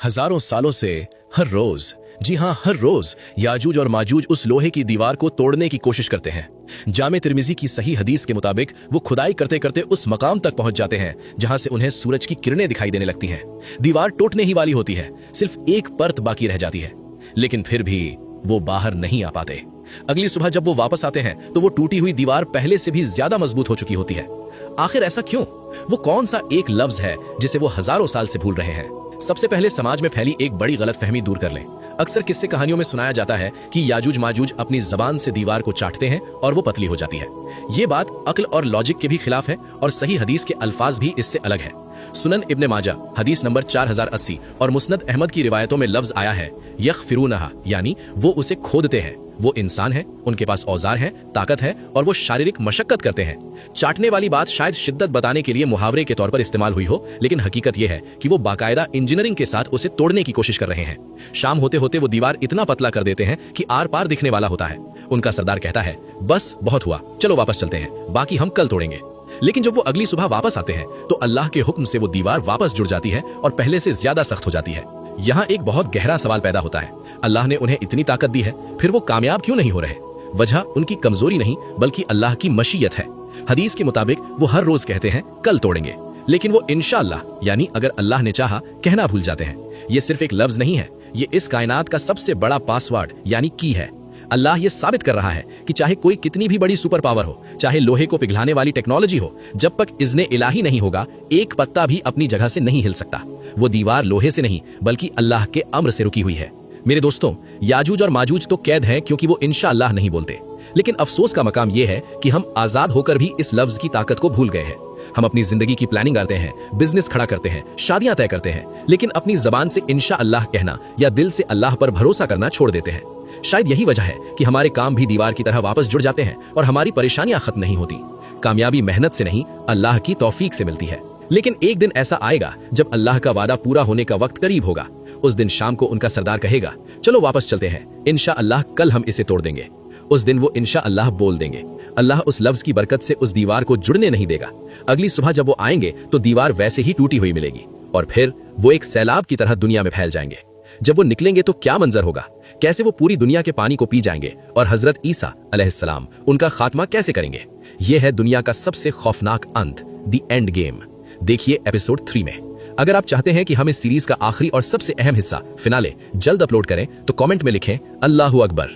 हजारों सालों से हर रोज, जी हां हर रोज, याजूज और माजूज उस लोहे की दीवार को तोड़ने की कोशिश करते हैं। जामे तिर्मिजी की सही हदीस के मुताबिक वो खुदाई करते करते उस मकाम तक पहुंच जाते हैं जहां से उन्हें सूरज की किरणें दिखाई देने लगती हैं। दीवार टूटने ही वाली होती है, सिर्फ एक परत बाकी रह जाती है, लेकिन फिर भी वो बाहर नहीं आ पाते। अगली सुबह जब वो वापस आते हैं तो वो टूटी हुई दीवार पहले से भी ज्यादा मजबूत हो चुकी होती है। आखिर ऐसा क्यों? वो कौन सा एक लफ्ज है जिसे वो हजारों साल से भूल रहे हैं? सबसे पहले समाज में फैली एक बड़ी गलतफहमी दूर कर लें। अक्सर किस्से कहानियों में सुनाया जाता है कि याजूज माजूज अपनी जबान से दीवार को चाटते हैं और वो पतली हो जाती है। ये बात अक्ल और लॉजिक के भी खिलाफ है और सही हदीस के अल्फाज भी इससे अलग है। सुनन इब्ने माजा हदीस नंबर 4080 और मुस्नद अहमद की रिवायतों में लफ्ज आया है यखफिरूनहा, यानी वो उसे खोदते हैं। वो इंसान है, उनके पास औजार है, ताकत है और वो शारीरिक मशक्कत करते हैं। चाटने वाली बात शायद शिद्दत बताने के लिए मुहावरे के तौर पर इस्तेमाल हुई हो, लेकिन हकीकत यह है कि वो बाकायदा इंजीनियरिंग के साथ उसे तोड़ने की कोशिश कर रहे हैं। शाम होते होते वो दीवार इतना पतला कर देते हैं कि आर पार दिखने वाला होता है। उनका सरदार कहता है, बस बहुत हुआ, चलो वापस चलते हैं, बाकी हम कल तोड़ेंगे। लेकिन जब वो अगली सुबह वापस आते हैं तो अल्लाह के हुक्म से वो दीवार वापस जुड़ जाती है और पहले से ज्यादा सख्त हो जाती है। यहाँ एक बहुत गहरा सवाल पैदा होता है, अल्लाह ने उन्हें इतनी ताकत दी है, फिर वो कामयाब क्यों नहीं हो रहे? वजह उनकी कमजोरी नहीं बल्कि अल्लाह की मशीयत है। हदीस के मुताबिक वो हर रोज कहते हैं कल तोड़ेंगे, लेकिन वो इंशाअल्लाह यानी अगर अल्लाह ने चाहा कहना भूल जाते हैं। ये सिर्फ एक लफ्ज नहीं है, ये इस कायनात का सबसे बड़ा पासवर्ड यानी की है। अल्लाह ये साबित कर रहा है कि चाहे कोई कितनी भी बड़ी सुपर पावर हो, चाहे लोहे को पिघलाने वाली टेक्नोलॉजी हो, जब तक इज़्ने इलाही नहीं होगा एक पत्ता भी अपनी जगह से नहीं हिल सकता। वो दीवार लोहे से नहीं बल्कि अल्लाह के अम्र से रुकी हुई है। मेरे दोस्तों, याजूज और माजूज तो कैद हैं क्योंकि वो इंशाअल्लाह नहीं बोलते, लेकिन अफसोस का मकाम यह है कि हम आजाद होकर भी इस लफ्ज की ताकत को भूल गए हैं। हम अपनी जिंदगी की प्लानिंग करते हैं, बिजनेस खड़ा करते हैं, शादियां तय करते हैं, लेकिन अपनी जबान से इंशाअल्लाह कहना या दिल से अल्लाह पर भरोसा करना छोड़ देते हैं। शायद यही वजह है कि हमारे काम भी दीवार की तरह वापस जुड़ जाते हैं और हमारी परेशानियां खत्म नहीं होती। कामयाबी मेहनत से नहीं, अल्लाह की तौफीक से मिलती है। लेकिन एक दिन ऐसा आएगा जब अल्लाह का वादा पूरा होने का वक्त करीब होगा। उस दिन शाम को उनका सरदार कहेगा, चलो वापस चलते हैं, इंशाअल्लाह कल हम इसे तोड़ देंगे। उस दिन वो इंशाअल्लाह बोल देंगे। अल्लाह उस लफ्ज की बरकत से उस दीवार को जुड़ने नहीं देगा। अगली सुबह जब वो आएंगे तो दीवार वैसे ही टूटी हुई मिलेगी और फिर वो एक सैलाब की तरह दुनिया में फैल जाएंगे। जब वो निकलेंगे तो क्या मंजर होगा, कैसे वो पूरी दुनिया के पानी को पी जाएंगे और हजरत ईसा अलैहिस्सलाम उनका खात्मा कैसे करेंगे। यह है दुनिया का सबसे खौफनाक अंत, द एंड गेम। देखिए एपिसोड 3 में। अगर आप चाहते हैं कि हम इस सीरीज का आखिरी और सबसे अहम हिस्सा फिनाले जल्द अपलोड करें तो कमेंट में लिखें अल्लाहू अकबर।